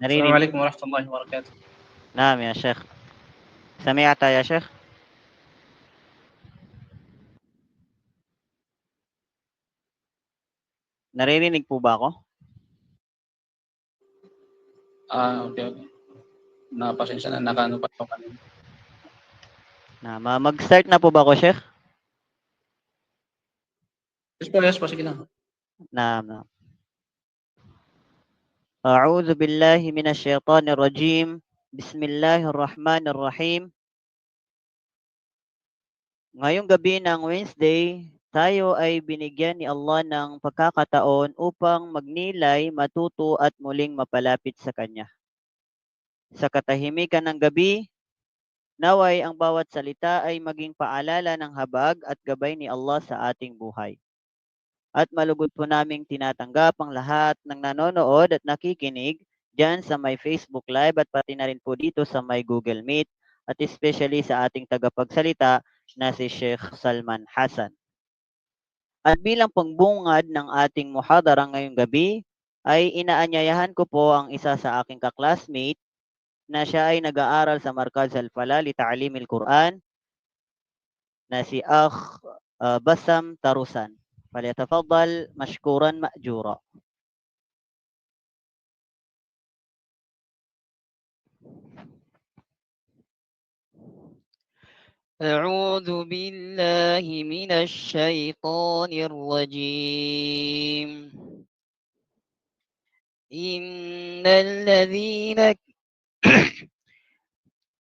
السلام Naririnig عليكم ورحمة الله وبركاته. naam ya Sheikh. Sami'ata ya Sheikh? Naririnig po ba ako? Okay, okay. Napasensya na, nakaano pa ako kanina. Mag-start na po ba ako, Sheikh? Yes po, sige na. Naam, naam. A'udhu billahi minash shaitanir rajim. Bismillahirrahmanirrahim. Ngayong gabi ng Wednesday, tayo ay binigyan ni Allah ng pagkakataon upang magnilay, matuto at muling mapalapit sa Kanya. Sa katahimikan ng gabi, naway ang bawat salita ay maging paalala ng habag at gabay ni Allah sa ating buhay. At malugod po naming tinatanggap ang lahat ng nanonood at nakikinig dyan sa may Facebook Live at pati na rin po dito sa may Google Meet at especially sa ating tagapagsalita na si Sheikh Salman Hassan. At bilang pangbungad ng ating muhadara ngayong gabi, ay inaanyayahan ko po ang isa sa aking kaklasmate na siya ay nag-aaral sa Markaz Al-Fala li Ta'lim al-Quran na si Akh Bassam Tarusan. فليتفضل مشكورا مأجورا. أعوذ بالله من الشيطان الرجيم.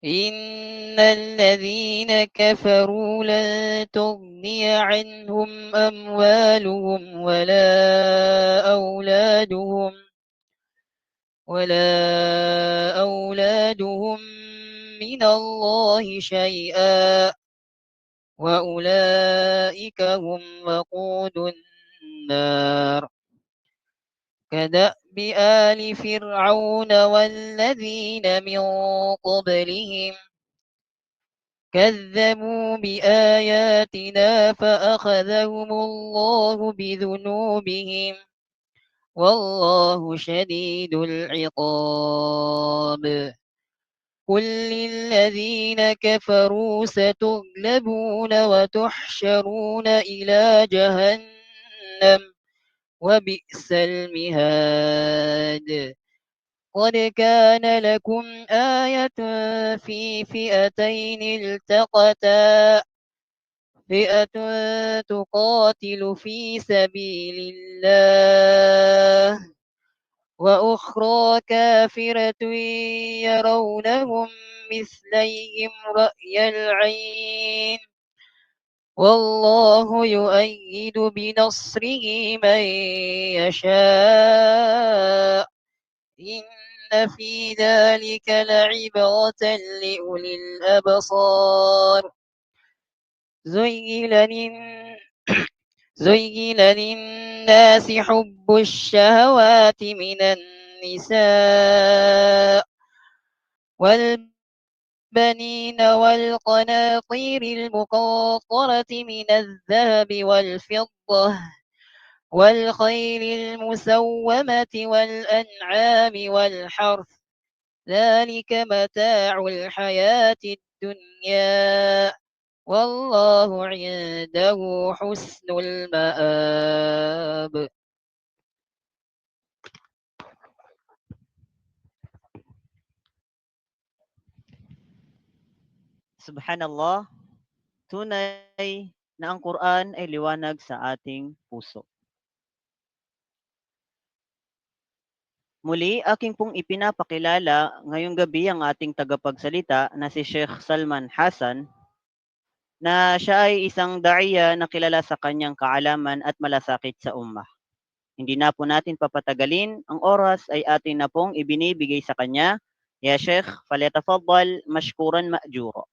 إن الذين كفروا لن تغني عنهم أموالهم ولا أولادهم من الله شيئا وأولئك هم وقود النار كدأب آل فرعون والذين من قبلهم كذبوا بآياتنا فأخذهم الله بذنوبهم والله شديد العقاب قل للذين كفروا ستغلبون وتحشرون إلى جهنم وبئس المهاد قد كان لكم آية في فئتين التقتا فئة تقاتل في سبيل الله وأخرى كافرة يرونهم مثليهم رأي العين والله يؤيد بنصره من يشاء إن في ذلك لعبرة لأولي الأبصار زين للناس حب الشهوات من النساء والبنين والقناطير المقنطرة من الذهب والفضة والخيل المسومة والأنعام والحرث ذلك متاع الحياة الدنيا والله عنده حسن المآب. Subhanallah, tunay na ang Quran ay liwanag sa ating puso. Muli, aking pong ipinapakilala ngayong gabi ang ating tagapagsalita na si Sheikh Salman Hassan na siya ay isang da'iya na kilala sa kanyang kaalaman at malasakit sa ummah. Hindi na po natin papatagalin, ang oras ay atin na pong ibinibigay sa kanya. Ya Sheikh, falyatafaddal mashkuran ma'jura.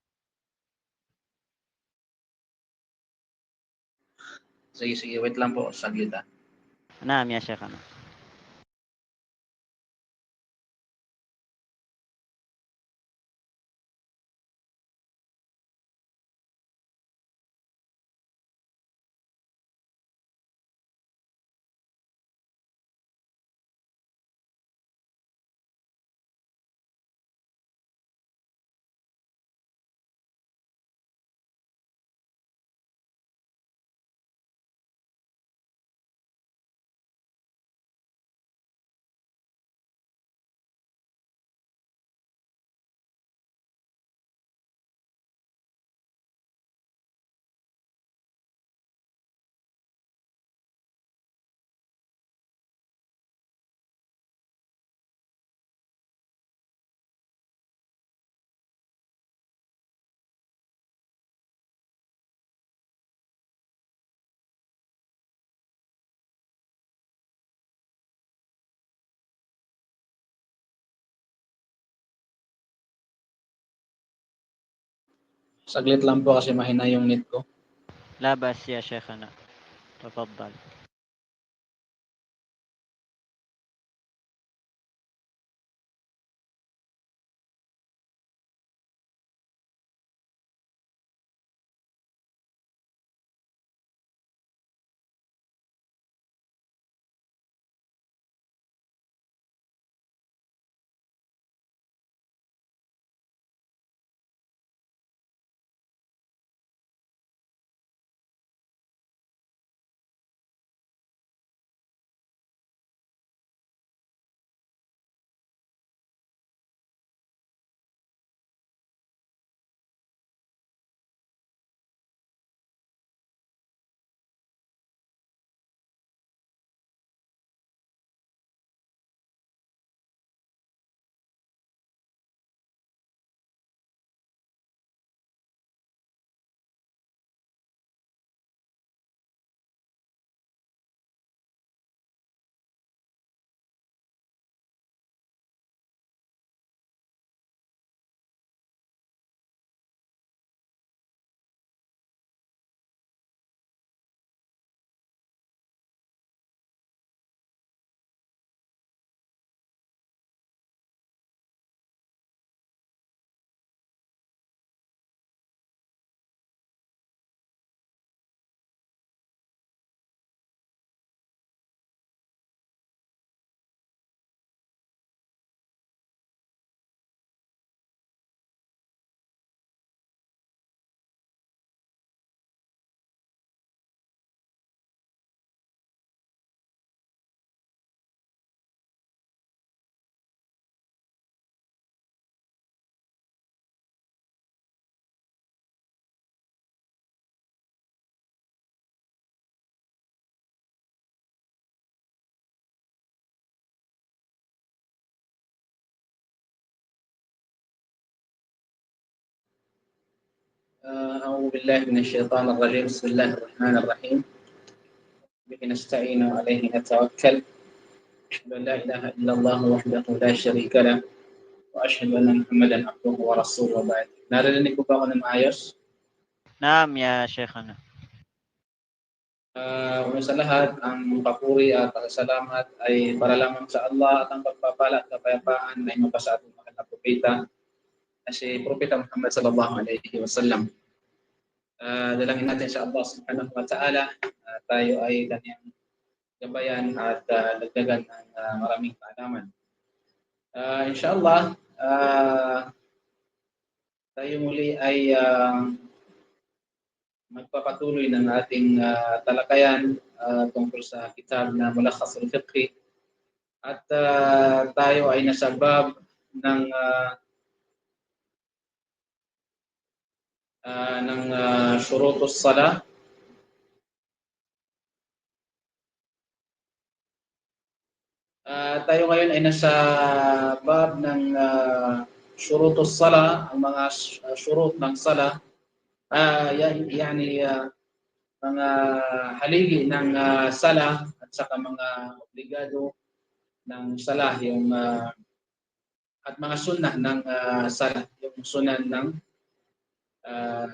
Sige, wait lang po, saglit. Naam ya Sheikh. Ano? Saglit lang po kasi mahina yung net ko. لا بأس يا شيخنا تفضل. أعوذ بالله من الشيطان الرجيم. بسم الله الرحمن الرحيم. به نستعين وعليه نتوكل. أشهد أن لا إله إلا الله وحده لا شريك له وأشهد أن محمدا عبده ورسوله وبعد. Narinig ko ba ako ng maayos? نعم يا شيخنا. Una sa lahat, ang papuri at pasasalamat ay para lamang sa Allah at ang pagpapala at kapayapaan ay mapasa ating mahal na propeta na si Propeta Muhammad sallallahu alaihi wasallam. Dalangin natin sa Allah subhanahu wa ta'ala tayo ay kanyang gabayan at dagdagan ng maraming kaalaman. Inshallah, tayo muli ay magpapatuloy ng ating talakayan tungkol sa kitab na Mulakhas al-Fiqh at tayo ay nasa bab ng shurutus salah. Tayo ngayon ay nasa bab ng shurutus salah, ang mga shurut ng salah. Yani mga haligi ng sala at saka mga obligado ng sala yung at mga sunnah ng sala, yung sunan ng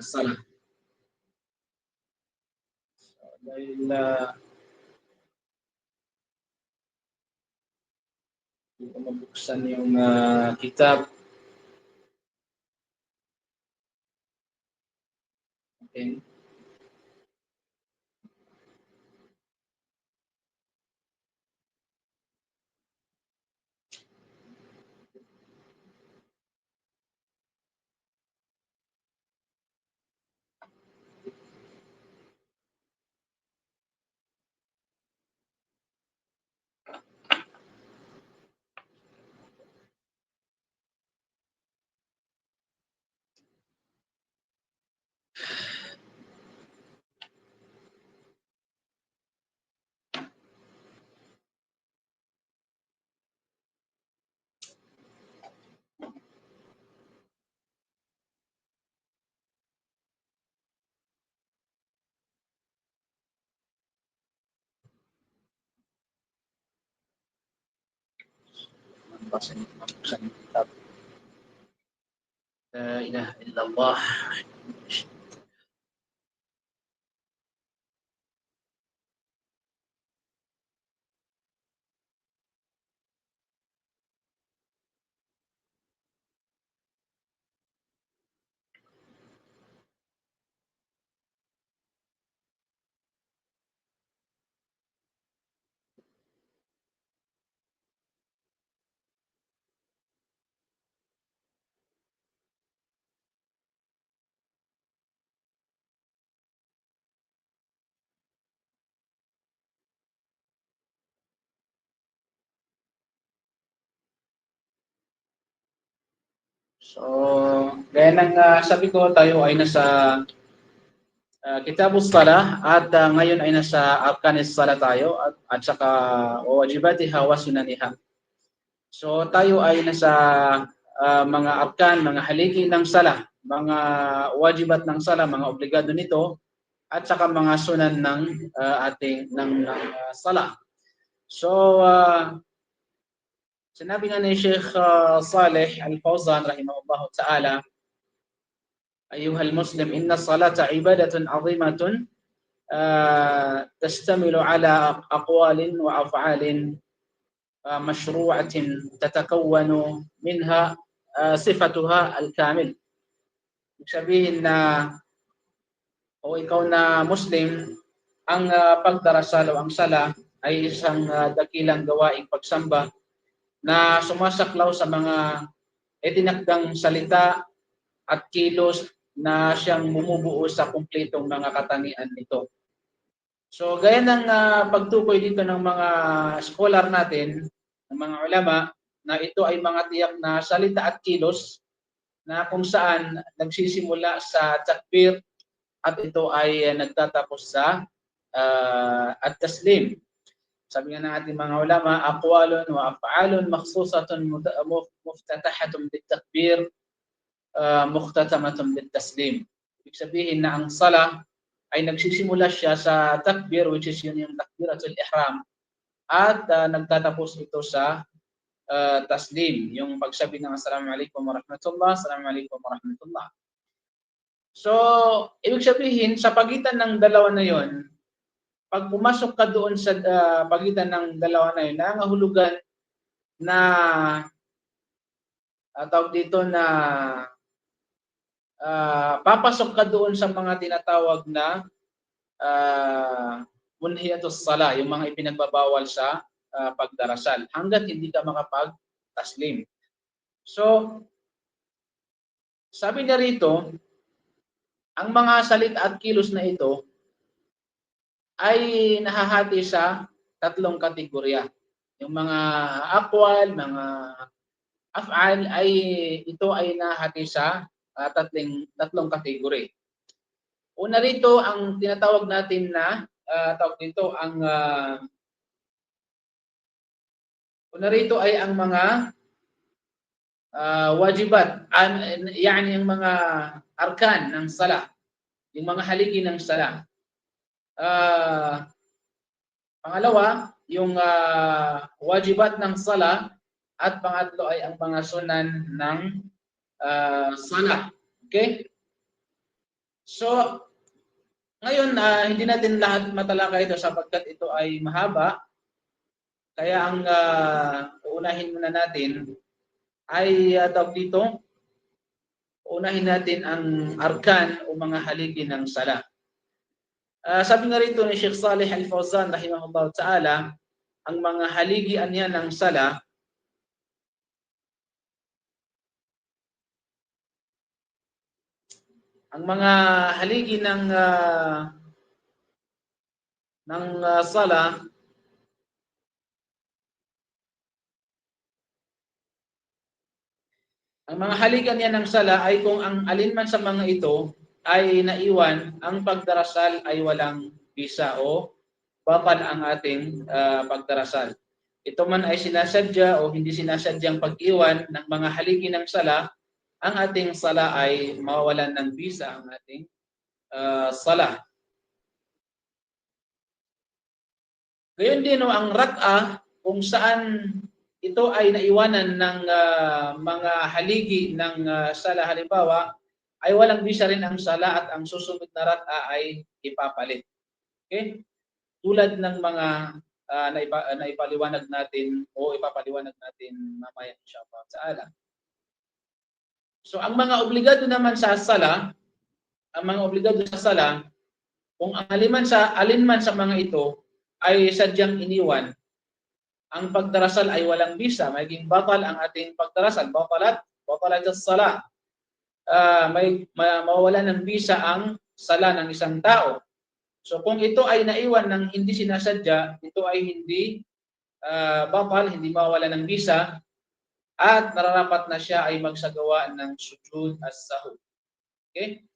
sala. So, dahil hindi ko mabuksan yung kitab. Okay. Mabuksan yung kitab. La ilaha illallah. So, gaya ng sabi ko, tayo ay nasa Kitabus Salah at ngayon ay nasa Arkanis Salah tayo at saka wajibatiha wa sunaniha. So, tayo ay nasa mga arkan, mga haligi ng salah, mga wajibat ng salah, mga obligado nito at saka mga sunan ng ating salah. So, sinabi nga ni Sheikh Saleh Al-Fawzan rahimahullah ta'ala, ayuhal muslim, inna salata ibadatul azimatun tastamilu ala aqwalin wa af'alin mashru'atin tatakawwanu minha sifatuha al-kamil. Ibig sabihin na o ikaw na Muslim, ang pagdarasal o ang sala ay isang dakilang gawaing pagsamba na sumasaklaw sa mga itinakdang salita at kilos na siyang bumubuo sa kumpletong mga katangian nito. So gaya ng pagtukoy dito ng mga scholar natin, ng mga ulama, na ito ay mga tiyak na salita at kilos na kung saan nagsisimula sa takbir at ito ay nagtatapos sa at-taslim. Sabi nga ng ating mga ulama, aqwalun wa af'alun makhsusatun muftatahatun bit-takbir mukhtatamatun bit-taslim. Ibig sabihin na ang sala ay nagsisimula siya sa takbir, which is yun yung takbiratul ihram, at nagtatapos ito sa taslim, yung pagsabi ng assalamualaikum warahmatullah, assalamualaikum warahmatullah. So, ibig sabihin, sa pagitan ng dalawa na yon, pag pumasok ka doon sa pagitan ng dalawa na yon, nangahulugan na tawag dito na papasok ka doon sa mga tinatawag na munhiyatus sala, yung mga ipinagbabawal sa pagdarasal, hanggat hindi ka makapag-taslim. So, sabi niya rito, ang mga salita at kilos na ito ay nahahati sa tatlong kategorya. Yung mga aqwal, mga af'al, ay ito ay nahahati sa tatlong kategory. Una rito ang tinatawag natin na tawag dito ang una rito ay ang mga wajibat, yani yung mga arkan ng sala, yung mga haligi ng sala. Pangalawa, yung wajibat ng sala, at pangatlo ay ang mga sunan ng sala. Okay? So, ngayon, hindi natin lahat matalakay ito sapagkat ito ay mahaba. Kaya ang uunahin muna natin ay tawag dito, unahin natin ang arkan o mga haligi ng sala. Sabi nga rito ni Sheikh Saleh Al-Fawzan rahimahullah ta'ala, ang mga haligian niya ng sala ang mga haligi ng sala ang mga haligan niya ng sala ay kung ang alinman sa mga ito ay naiwan, ang pagdarasal ay walang bisa o batal ang ating pagdarasal. Ito man ay sinasadya o hindi sinasadyang pag-iwan ng mga haligi ng sala, ang ating sala ay mawawalan ng bisa ang ating sala. Gayon din ang rak'a, kung saan ito ay naiwanan ng mga haligi ng sala halimbawa, ay walang bisa rin ang sala at ang susunod na rak'a ay ipapalit. Okay? Tulad ng mga naipaliwanag natin o ipapaliwanag natin mamaya inshallah ta'ala. So ang mga obligado naman sa sala, kung alinman sa mga ito ay sadyang iniwan, ang pagdarasal ay walang bisa, maging batal ang ating pagdarasal, batalat as-sala. Mawawala ng bisa ang sala ng isang tao. So kung ito ay naiwan ng hindi sinasadya, ito ay hindi batal, hindi mawawala ng bisa, at nararapat na siya ay magsagawa ng sujud as-sahwi. Okay?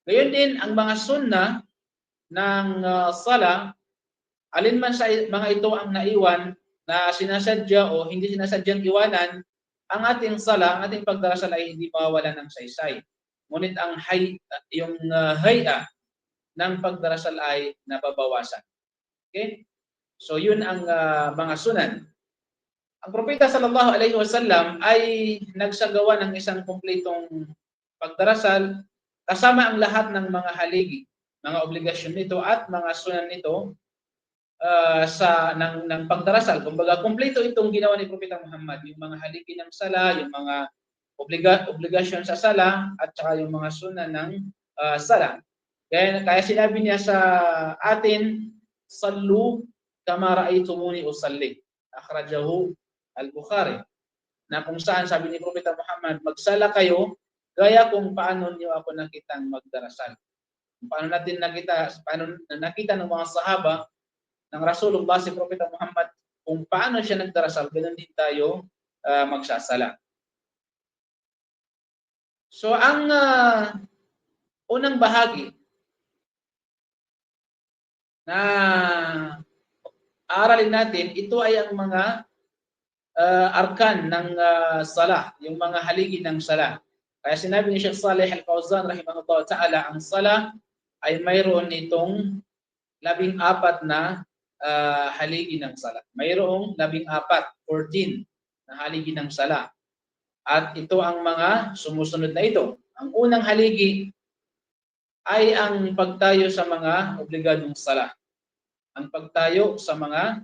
Gayon din ang mga sunna ng sala, alinman sa mga ito ang naiwan na sinasadya o hindi sinasadyang iwanan, ang ating sala, ang ating pagdarasal ay hindi mawawala ng saysay. Ngunit ang hay'a ng pagdarasal ay nababawasan. Okay? So yun ang mga sunan. Ang propeta sallallahu alaihi wasallam ay nagsagawa ng isang kumpletong pagdarasal kasama ang lahat ng mga haligi, mga obligasyon nito at mga sunan nito ng pagdarasal. Kumbaga, kumpleto itong ginawa ni Propeta Muhammad, yung mga haligi ng sala, yung mga obligasyon sa sala, at saka yung mga sunan ng sala. Kaya sinabi niya sa atin, sallu kama ra'aytumuni usalli. Akhrajahu al-Bukhari. Na kung saan sabi ni Propeta Muhammad, magsala kayo gaya kung paano niyo ako nakitang magdarasal. Paano nakita ng mga sahaba ng Rasulullah si Propeta Muhammad kung paano siya nagdarasal, ganoon din tayo magsasala. So ang unang bahagi na aaralin natin, ito ay ang mga arkan ng salah, yung mga haligi ng salah. Kaya sinabi ni Sheikh Saleh Al-Fawzan rahimahullah ta'ala, ang salah ay mayroon itong 14 na haligi ng sala. Mayroong 14, 14 na haligi ng sala. At ito ang mga sumusunod na ito. Ang unang haligi ay ang pagtayo sa mga obligadong sala. Ang pagtayo sa mga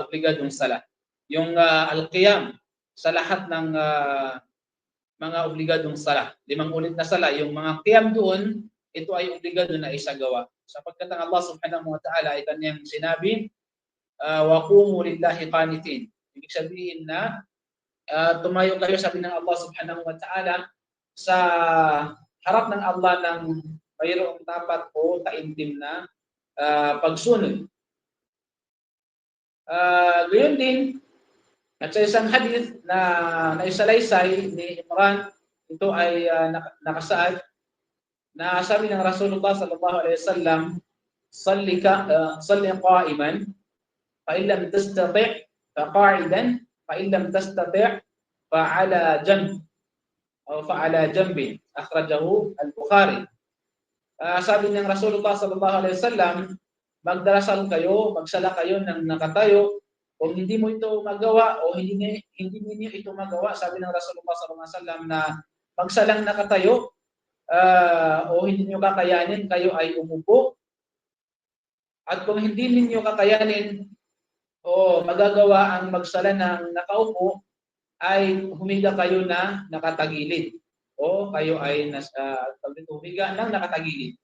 obligadong sala. Yung al-qiyam sa lahat ng mga obligadong sala. 5 ulit na sala. Yung mga qiyam doon, ito ay obligado na isagawa. Sapagkat ang Allah subhanahu wa ta'ala ay kanyang sinabi, wa qumu lillahi qanitin. Ibig sabihin na tumayo kayo, sabi ng Allah subhanahu wa ta'ala, sa harap ng Allah ng mayroong tapat o taimtim na pagsunod. Gayon din, at sa isang hadith na naisalaysay ni Imran, ito ay nakasaad na sabi ng Rasulullah sallallahu alaihi wasallam, salli qa'iman fa in lam tastati' fa qa'idan fa in lam tastati' fa 'ala janb o fa 'ala janbi. Akhrajahu al-Bukhari. Sabi ng Rasulullah sallallahu alaihi wasallam, magdarasal kayo, magsala kayo ng nakatayo. Kung hindi mo ito magawa o hindi niyo ito magawa, sabi ng Rasulullah sallallahu alaihi wasallam, na magsalang nakatayo o hindi niyo kakayanin, kayo ay umupo. At kung hindi niyo kakayanin o magagawa ang magsala ng nakaupo, ay humiga kayo na nakatagilid o kayo ay humiga ng nakatagilid.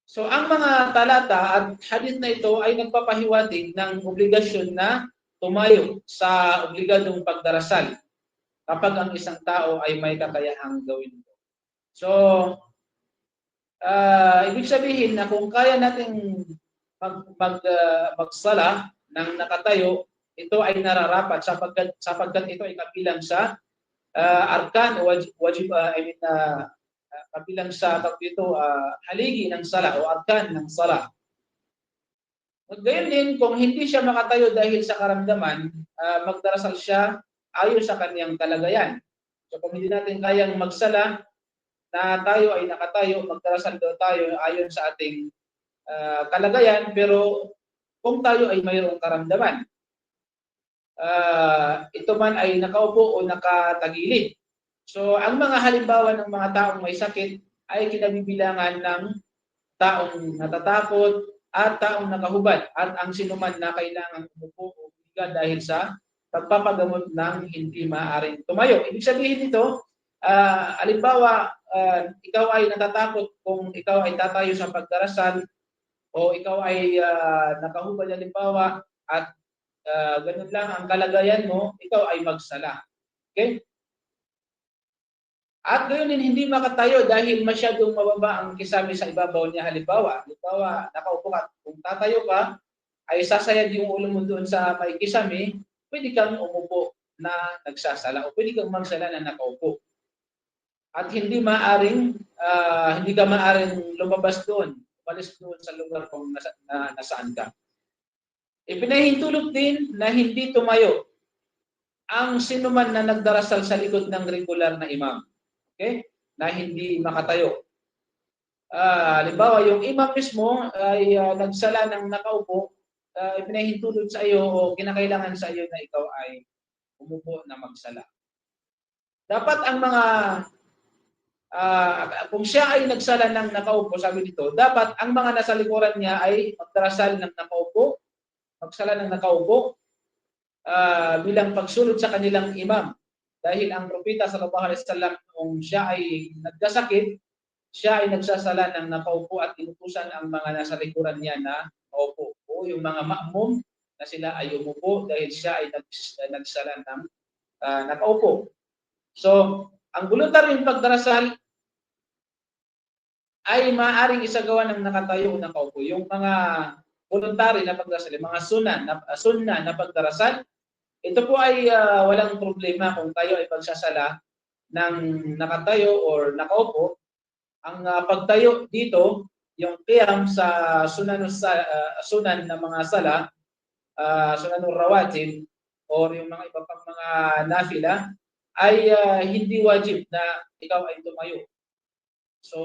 So ang mga talata at hadith na ito ay nagpapahiwatig ng obligasyon na tumayo sa obligadong pagdarasal kapag ang isang tao ay may kakayahang gawin ito. So, ibig sabihin na kung kaya nating magsala ng nakatayo, ito ay nararapat sapagkat ito ay kabilang sa arkan o kabilang sa haligi ng sala o arkan ng sala. At gayon din, kung hindi siya makatayo dahil sa karamdaman, magdarasal siya ayon sa kaniyang kalagayan. So kung hindi natin kayang magsala na tayo ay nakatayo, magdarasal daw tayo ayon sa ating kalagayan, pero kung tayo ay mayroong karamdaman. ito man ay nakaupo o nakatagilid. So ang mga halimbawa ng mga taong may sakit ay kinabibilangan ng taong natatakot at taong nakahubad at ang sinuman na kailangang umupo o humiga dahil sa pagpapagamot ng hindi maaaring tumayo. Ibig sabihin nito, halimbawa, ikaw ay natatakot kung ikaw ay tatayo sa pagdarasal o ikaw ay nakahubad halimbawa at ganun lang ang kalagayan mo, ikaw ay magsala. Okay? At gayon din hindi makatayo dahil masyadong mababa ang kisame sa ibabaw niya. Halimbawa, nakaupo ka. Kung tatayo ka, ay sasayad yung ulo mo doon sa may kisame, pwede kang umupo na nagsasala o pwede kang magsala na nakaupo. At hindi ka maaring lumabas doon, umalis doon sa lugar kung nasaan ka. Ipinahintulot din na hindi tumayo ang sinuman na nagdarasal sa likod ng regular na imam. Okay? Na hindi makatayo. Halimbawa, yung imam mismo ay nagsala ng nakaupo, ipinahintulot sa iyo o kinakailangan sa iyo na ikaw ay umupo na magsala. Dapat ang mga kung siya ay nagsala ng nakaupo, sabi dito, dapat ang mga nasa likuran niya ay magdarasal ng nakaupo, magsala ng nakaupo bilang pagsulod sa kanilang imam. Dahil ang propeta sallallahu alaihi wasallam kung siya ay nagkasakit, siya ay nagsasala ng nakaupo at inutusan ang mga nasa likuran niya na maupo. O yung mga ma'mum na sila ay umupo dahil siya ay nagsala ng nakaupo. So, ang voluntaryong pagdarasal ay maaaring isagawa ng nakatayo o nakaupo. Yung mga voluntary na pagdarasal, mga sunnah na pagdarasal, ito po ay walang problema kung tayo ay pagsasala ng nakatayo or nakaupo. Ang pagtayo dito, yung qiyam sa sunan na mga sala, sunanur rawatib, or yung mga iba pang mga nafila, ay hindi wajib na ikaw ay tumayo. So,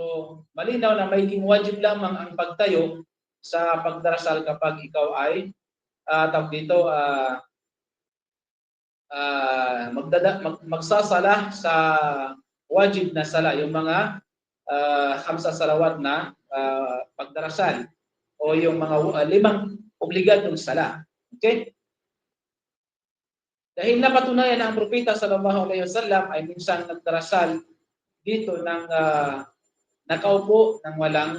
malinaw na magiging wajib lamang ang pagtayo sa pagdarasal kapag ikaw ay magsasala sa wajib na sala, yung mga khamsa salawat na pagdarasal o yung mga 5 obligadong sala. Okay? Dahil napatunayan na ang propeta sallallahu alaihi wasallam ay minsan nagdarasal dito ng nakaupo ng walang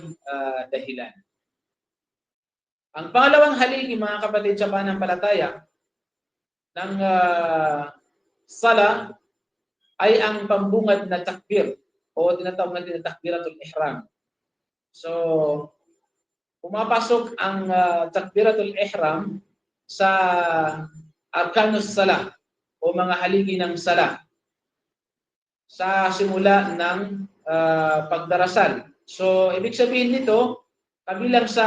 dahilan. Ang pangalawang haligi, mga kapatid sa pananampalataya, ng sala ay ang pambungad na takbir o tinatawag natin na takbiratul ihram. So, pumapasok ang takbiratul ihram sa arkanus sala o mga haligi ng sala sa simula ng pagdarasal. So, ibig sabihin nito, kabilang sa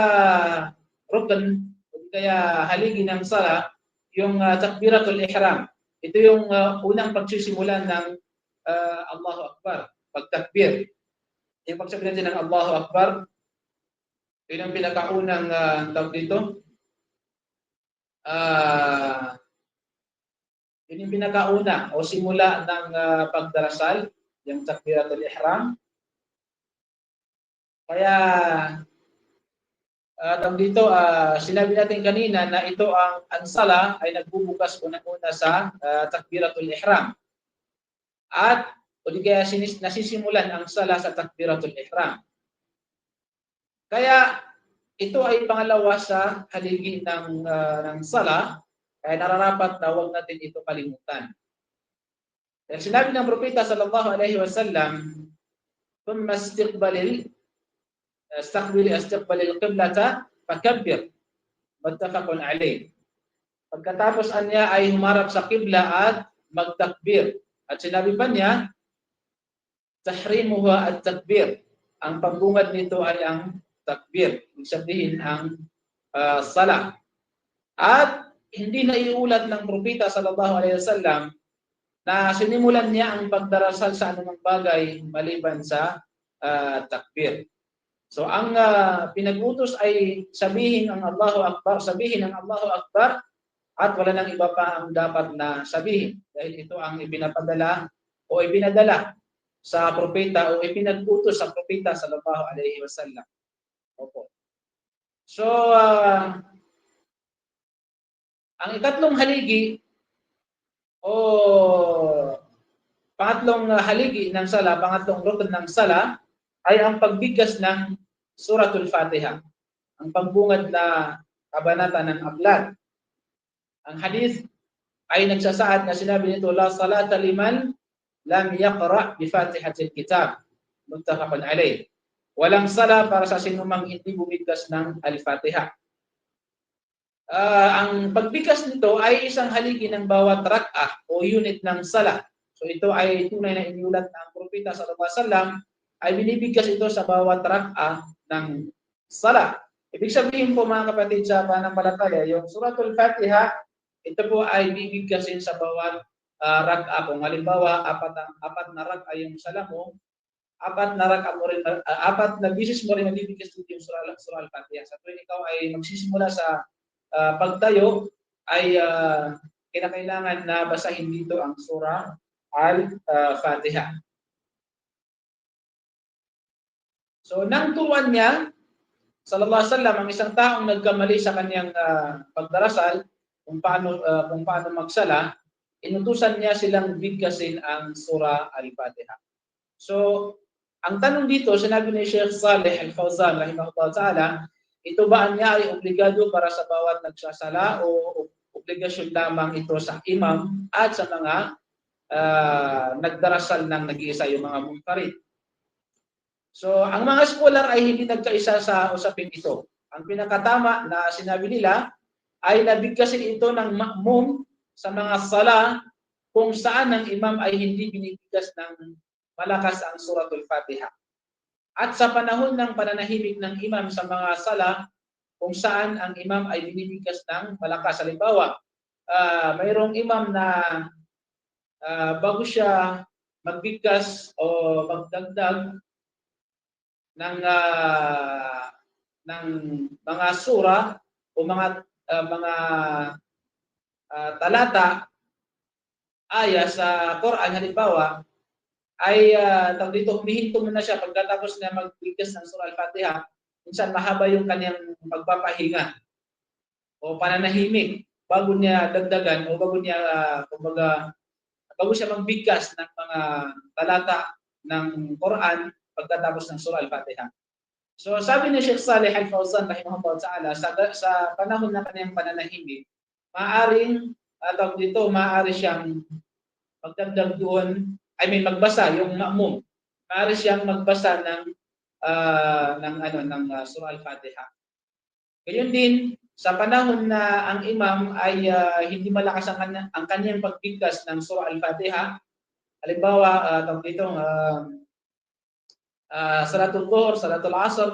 rukn o kaya haligi ng sala, yung takbiratul ihram. Ito yung unang pagsisimula ng Allahu Akbar, pagtakbir. Yung pagsabi natin ng Allahu Akbar, yun ang pinakaunang tawag dito. Yun yung pinakauna o simula ng pagdarasal, yung takbiratul ihram. Kaya dito, sinabi natin kanina na ito ang sala ay nagbubukas unang-una sa takbiratul ihram. At o di kaya nasisimulan ang sala sa takbiratul ihram. Kaya ito ay pangalawa sa haligi ng sala, kaya nararapat na huwag natin ito kalimutan. Dahil sinabi ng propeta sallallahu alaihi wasallam, "Thumma istaqbalil qiblata fakabbir." Muttafaqun alayh. Pagkatapos niya ay humarap sa qibla at magtakbir. At sinabi pa niya, tahrimuha at-takbir. Ang pambungad nito ay ang takbir. Ibig sabihin ang sala. At hindi na iulat ng propeta sallallahu alaihi wasallam na sinimulan niya ang pagdarasal sa anumang bagay maliban sa takbir. So ang pinag-utos ay sabihin ang Allahu Akbar at wala nang iba pa ang dapat na sabihin dahil ito ang ipinapadala o ipinadala sa propeta o ipinag-utos sa propeta sallallahu alaihi wasallam. Opo. So, ang ikatlong haligi o pangatlong haligi ng sala, pangatlong rukun ng sala ay ang pagbigkas ng Suratul Fatiha, ang pagbungad na kabanata ng aklat. Ang hadith ay nagsasaad na sinabi nito, la salata liman lam yaqra bi Fatihatil Kitab. Muttafaqun alayh. Walang sala para sa sinumang hindi bumigkas ng Al-Fatiha. Ang pagbigkas nito ay isang haligi ng bawat rak'ah o unit ng sala. So ito ay tunay na iniulat ng propeta sallallahu alaihi wasallam ay binibigkas ito sa bawat rak'ah ng sala. Ibig sabihin po mga kapatid sa pananampalataya, yung Suratul Fatiha, ito po ay bibigkasin sa bawat rak'ah. Kung halimbawa, apat na rak'ah yung sala mo, apat na rak'ah mo rin, apat na bisis mo rin mabibigkas dito yung Surah Al-Fatiha. Sa tuwing ikaw ay magsisimula sa pagtayo, ay kinakailangan na basahin dito ang Surah Al-Fatiha. So, nang turuan niya, sallallahu alaihi wasallam, ang isang taong nagkamali sa kanyang pagdarasal, kung paano magsala, inutusan niya silang bigkasin ang Surah Al-Fatiha. So, ang tanong dito, sinabi ni Sheikh Saleh Al-Fawzan, rahimahullah ta'ala, ito ba niya ay obligado para sa bawat nagsasala o obligasyon lamang ito sa imam at sa mga nagdarasal ng nag-iisa, yung mga munfarid? So, ang mga scholar ay hindi nagkaisa sa usapin ito. Ang pinakatama na sinabi nila ay nabigkasin ito ng ma'mum sa mga sala kung saan ang imam ay hindi binibigkas ng malakas ang Suratul Fatiha. At sa panahon ng pananahimik ng imam sa mga sala kung saan ang imam ay binibigkas ng malakas. Halimbawa, mayroong imam na bago siya magbigkas o magdagdag ng mga sura o mga talata, aya sa Quran halimbawa, ay tawag dito, humihinto muna siya pagkatapos na magbigkas ng Surah Al-Fatiha. Minsan mahaba yung kanyang pagpapahinga o pananahimik bago niya dagdagan o bago niya bago siya magbigkas ng mga talata ng Quran pagkatapos ng Surah Al-Fatiha. So sabi ni Sheikh Saleh Al-Fawzan rahimahullah ta'ala, sa panahon ng kanyang pananahimik, maaaring maaari siyang magdagdag doon, magbasa yung ma'mum. Maaari siyang magbasa ng Surah Al-Fatiha. Gayon din sa panahon na ang imam ay hindi malakas ang kanyang pagbigkas ng Surah Al-Fatiha. Halimbawa, Salatul Dhuhr, Salatul Asr,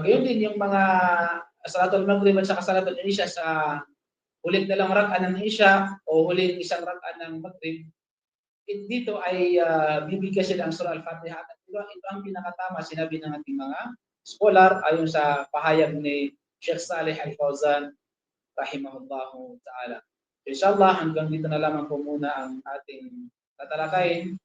gayon din yung mga Salatul Maghrib at saka Salatul Isha sa huling dalang rak'ah ng Isha o huling isang rak'ah ng Maghrib. Dito ay bibigkasin ang Surah Al-Fatiha. At ito ang pinakatama sinabi ng ating mga scholar ayon sa pahayag ni Sheikh Saleh Al-Fawzan rahimahullahu ta'ala. Inshallah, hanggang dito na lamang po muna ang ating tatalakayin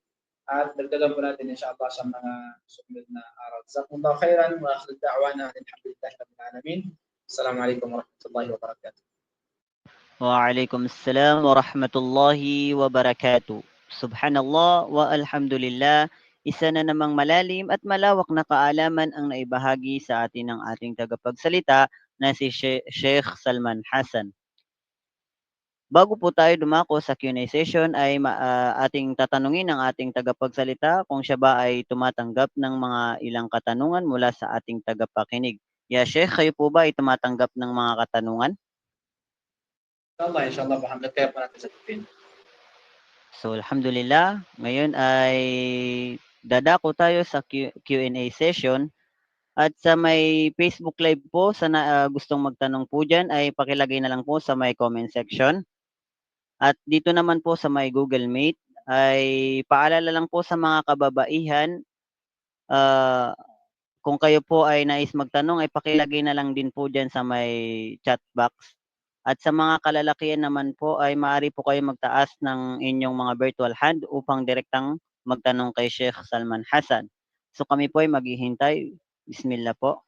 at dagdagan po natin inshallah sa mga sumunod na araw. Jazakumullahu khairan wa akhir da'wana alhamdulillahi rabbil alamin. Assalamualaikum warahmatullahi wabarakatuh. Waalaikumsalam warahmatullahi wabarakatuh. Subhanallah wa alhamdulillah. Isa na namang malalim at malawak na kaalaman ang naibahagi sa atin ng ating tagapagsalita na si Sheikh Salman Hasan. Bago po tayo dumako sa Q&A session ay ating tatanungin ang ating tagapagsalita kung siya ba ay tumatanggap ng mga ilang katanungan mula sa ating tagapakinig. Ya Sheikh, kayo po ba ay tumatanggap ng mga katanungan? Inshallah, hanggang kaya po natin sa pin. So, alhamdulillah, ngayon ay dadako tayo sa Q&A session. At sa may Facebook Live po, sa gustong magtanong po dyan, ay pakilagay na lang po sa may comment section. At dito naman po sa may Google Meet, ay paalala lang po sa mga kababaihan, kung kayo po ay nais magtanong, ay pakilagay na lang din po dyan sa may chat box. At sa mga kalalakihan naman po ay maaari po kayo magtaas ng inyong mga virtual hand upang direktang magtanong kay Sheikh Salman Hassan. So kami po ay maghihintay. Bismillah po.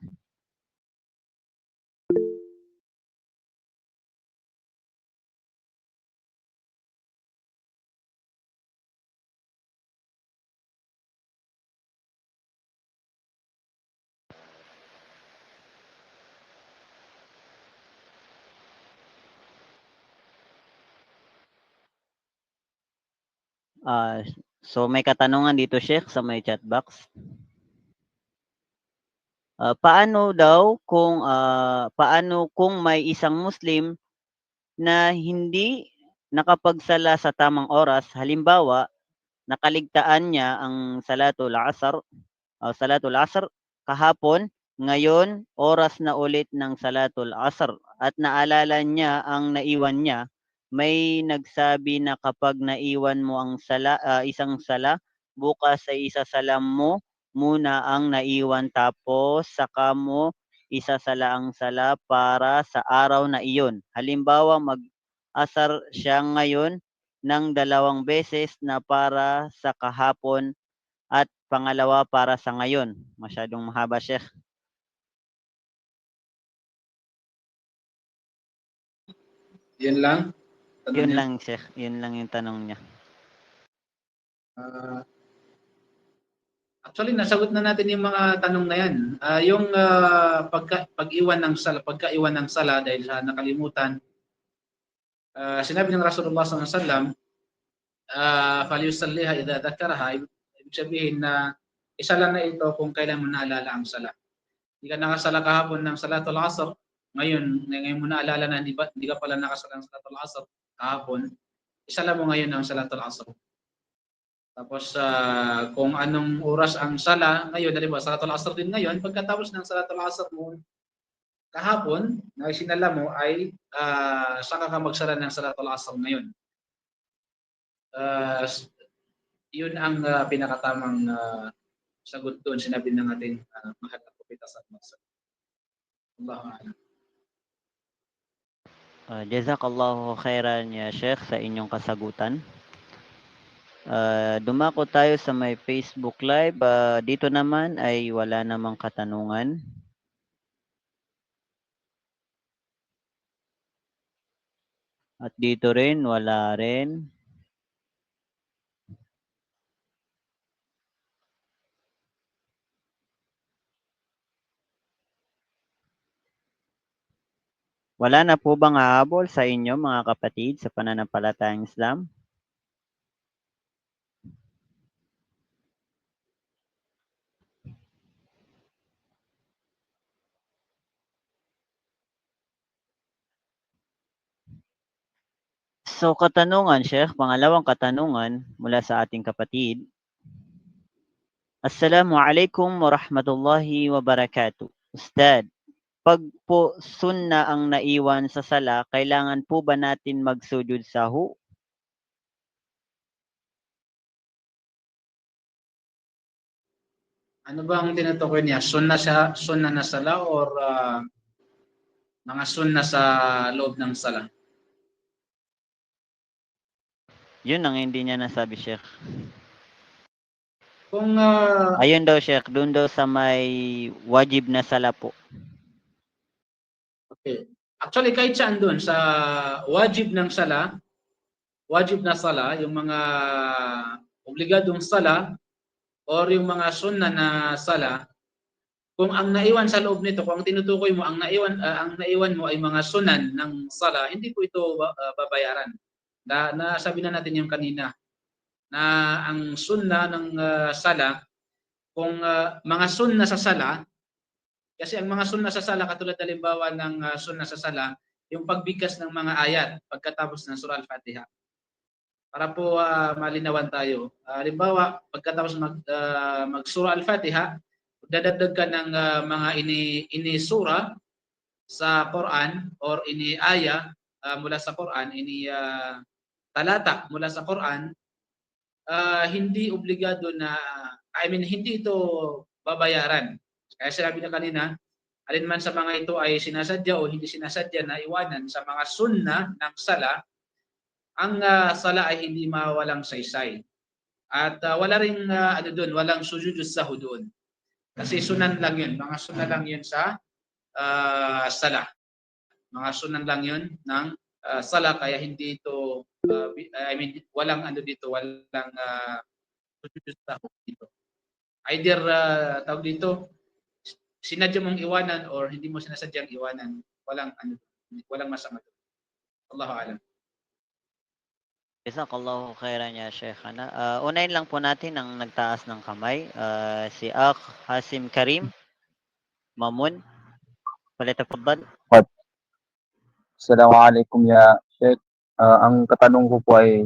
So may katanungan dito, Sheikh, sa may chat box. Paano kung may isang Muslim na hindi nakapagsala sa tamang oras? Halimbawa, nakaligtaan niya ang Salatul Asr kahapon, ngayon oras na ulit ng Salatul Asr at naalala niya ang naiwan niya. May nagsabi na kapag naiwan mo ang isang sala, bukas ay isasalam mo muna ang naiwan tapos saka mo isasala ang sala para sa araw na iyon. Halimbawa, mag-asar siya ngayon ng 2 beses na para sa kahapon at pangalawa para sa ngayon. Masyadong mahaba, Sheikh. Yun lang. Tanong Yun niya. lang, Sheikh. Yun lang yung tanong niya. Actually, nasagot na natin yung mga tanong na yan. Yung pag-iwan ng sala dahil sa nakalimutan, sinabi ng Rasulullah SAW, "Falyusalliha idha dzakaraha", ibig sabihin na isa lang na ito kung kailan mo naalala ang sala. Hindi ka nakasala kahapon ng Salatul Asr, ngayon mo naalala na hindi ka pala nakasala ng Salatul Asr kahapon, isala mo ngayon ang Salatul Asr. Tapos kung anong oras ang sala ngayon, halimbawa Salatul Asr din ngayon, pagkatapos ng Salatul Asr mo kahapon na sinala mo ay saka ka magsala ng Salatul Asr ngayon. Yun ang pinakatamang sagot doon, sinabi ng ating mahal na propeta sallallahu alaihi wasallam. Allahu a'lam. Jazakallahu khairan ya Sheikh sa inyong kasagutan. Dumako tayo sa may Facebook Live. Dito naman ay wala namang katanungan. At dito rin, wala rin. Wala na po bang hahabol sa inyo mga kapatid sa pananampalatayang Islam? So katanungan, Sheikh, pangalawang katanungan mula sa ating kapatid. Assalamualaikum warahmatullahi wabarakatuh. Ustad, pag po sunna ang naiwan sa sala, kailangan po ba natin magsujud sahu? Ano ba ang tinutukoy niya? Sunna na sala or mga sunna sa loob ng sala? Yun ang hindi niya nasabi, Sheikh. Kung Ayun daw, Sheikh, doon daw sa may wajib na sala po. okay. Actually, kahit saan doon, sa wajib na sala, yung mga obligadong sala, or yung mga sunna na sala, kung ang naiwan sa loob nito, kung ang tinutukoy mo, ang naiwan mo ay mga sunan ng sala, hindi po ito babayaran. Nasabi na natin yung kanina, na ang sunna ng sala, kung mga sunna sa sala, kasi ang mga sunna sa sala, katulad halimbawa ng sunna sa sala, yung pagbigkas ng mga ayat pagkatapos ng surah Al-Fatiha. Para po malinawan tayo. Halimbawa, pagkatapos mag-surah Al-Fatiha, dadagdag ka ng mga ini-sura sa Quran or ini-aya mula sa Quran, talata mula sa Quran, hindi obligado na, hindi ito babayaran. Kaya sinabi na kanina, alinman sa mga ito ay sinasadya o hindi sinasadya na iwanan sa mga sunnah ng sala, ang sala ay hindi mawalang saysay. At wala ring walang sujudus sahwi doon. Kasi sunan lang yun, mga sunan lang yun sa sala. Mga sunan lang yun ng sala, kaya hindi ito, walang walang sujudus sahwi dito. Either tawag dito, sinadya mong iwanan or hindi mo sinasadyang iwanan, walang masama doon. Allahu a'lam. Jazakallahu khairan ya Sheikhana. Unahin lang po natin ang nagtaas ng kamay. Si Akh Hasim Karim Mamun. Palitafaddal. Assalamualaikum ya Sheikh. Ang katanong ko po ay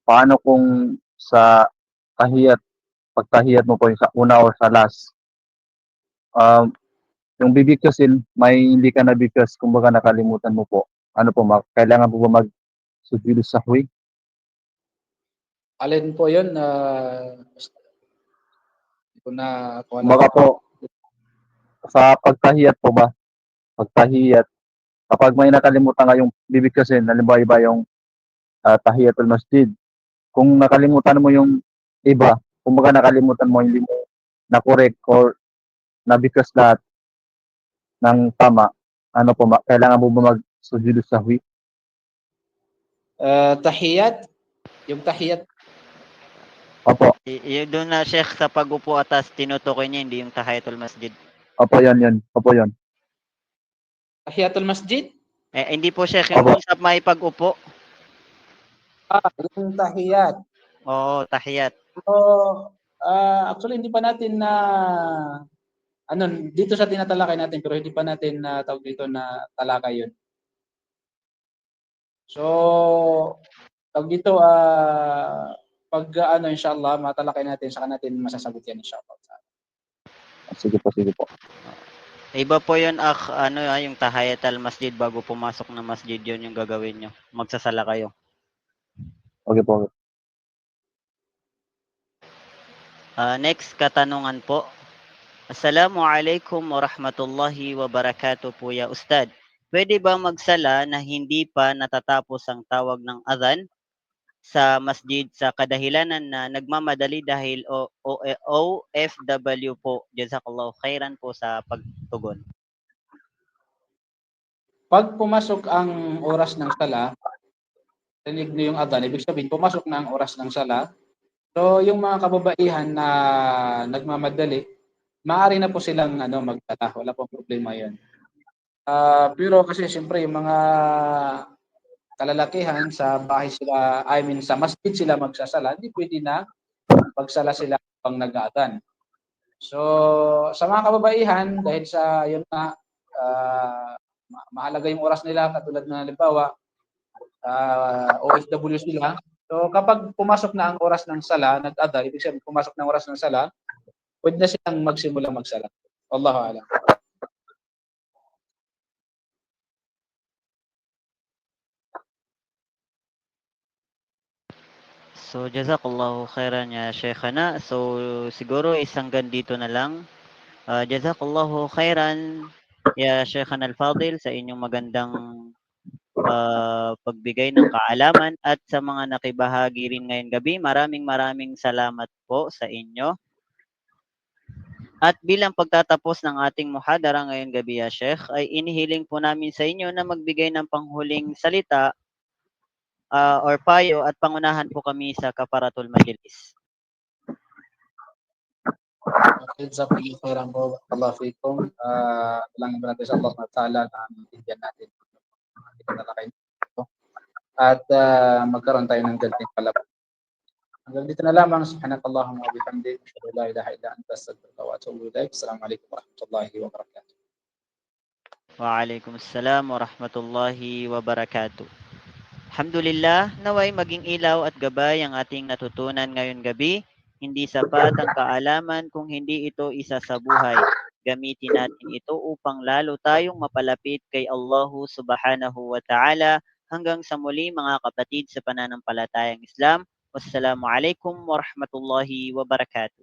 paano kung sa pagtahiyat mo po yung sa una or sa last, yung bibigkasin, may hindi ka nabigkas, kumbaga nakalimutan mo po. Ano po, kailangan po ba mag-sujudu sahwi? Alin po yun? Kumbaga po, sa pagtahiyat po ba? Pagtahiyat, kapag may nakalimutan kayong bibigkasin, halimbawa iba yung tahiyatul masjid. Kung nakalimutan mo yung iba, kumbaga nakalimutan mo, hindi mo na-correct or nabigkas lahat ng tama, ano po, kailangan mo ba mag-sujudu sahwi? Tahiyat? Yung tahiyat? Opo, Yung doon na Sheikh sa pag-upo atas tinutukoy niya, hindi yung tahiyatul masjid. opo yun. Opo yun. Tahiyatul masjid? Hindi po Sheikh, yung Opo. doon sa may pag-upo. Yung tahiyat. Oo, tahiyat. So, actually hindi pa natin na dito sa tinatalakay natin, pero hindi pa natin na tawag dito na talakay yun. So, tawag dito pag inshallah matalakay natin, saka natin masasagot yan inshallah. Sige po. Iba po yun, yung tahiyatul masjid bago pumasok ng masjid, yun yung gagawin nyo. Magsasala kayo. Okay po. Next katanungan po. Assalamualaikum warahmatullahi wabarakatuh po ya Ustad. Pwede ba magsala na hindi pa natatapos ang tawag ng adhan sa masjid sa kadahilanan na nagmamadali dahil OFW po? Jazakallahu khairan po sa pagtugon. Pag pumasok ang oras ng sala, rinig niyo yung adhan, ibig sabihin pumasok na ang oras ng sala. So yung mga kababaihan na nagmamadali, maaari na po silang magtala, wala pong problema 'yon. Pero kasi siyempre yung mga kalalakihan sa bahay sila, sa masjid sila magsasala, hindi pwede na magsala sila pang nag-aadhan. So sa mga kababaihan, dahil sa yun na mahalaga yung oras nila, katulad na halimbawa OFW sila. So kapag pumasok na ang oras ng sala, nag-adhan, ibig sabihin pumasok na ang oras ng sala, pwede na silang magsimula magsala. Wallahu a'lam. So, jazakallahu khairan ya Sheikhana. So, siguro isang dito na lang. Jazakallahu khairan ya Sheikhana al-Fadil sa inyong magandang pagbigay ng kaalaman at sa mga nakibahagi rin ngayong gabi. Maraming salamat po sa inyo. At bilang pagtatapos ng ating muhadara ngayong gabi ya Sheikh, ay inihiling po namin sa inyo na magbigay ng panghuling salita or payo at pangunahan po kami sa kafaratul majlis. Jazakumullahu khairan po. Barakallahu fikum. Lang natin sa Allah Ta'ala na maintindihan natin ang at magkaroon tayo ng ganting palabas. Hanggang dito na lamang. Subhanakallahumma wa bihamdik, asyhadu an la ilaha illa anta, astaghfiruka wa atubu ilaik. Assalamualaikum warahmatullahi wabarakatuh. Waalaikumsalam warahmatullahi wabarakatuh. Alhamdulillah, naway maging ilaw at gabay ang ating natutunan ngayon gabi. Hindi sapat ang kaalaman kung hindi ito isa sa buhay. Gamitin natin ito upang lalo tayong mapalapit kay Allahu Subhanahu wa Ta'ala. Hanggang sa muli mga kapatid sa pananampalatayang Islam. Wassalamualaikum warahmatullahi wabarakatuh.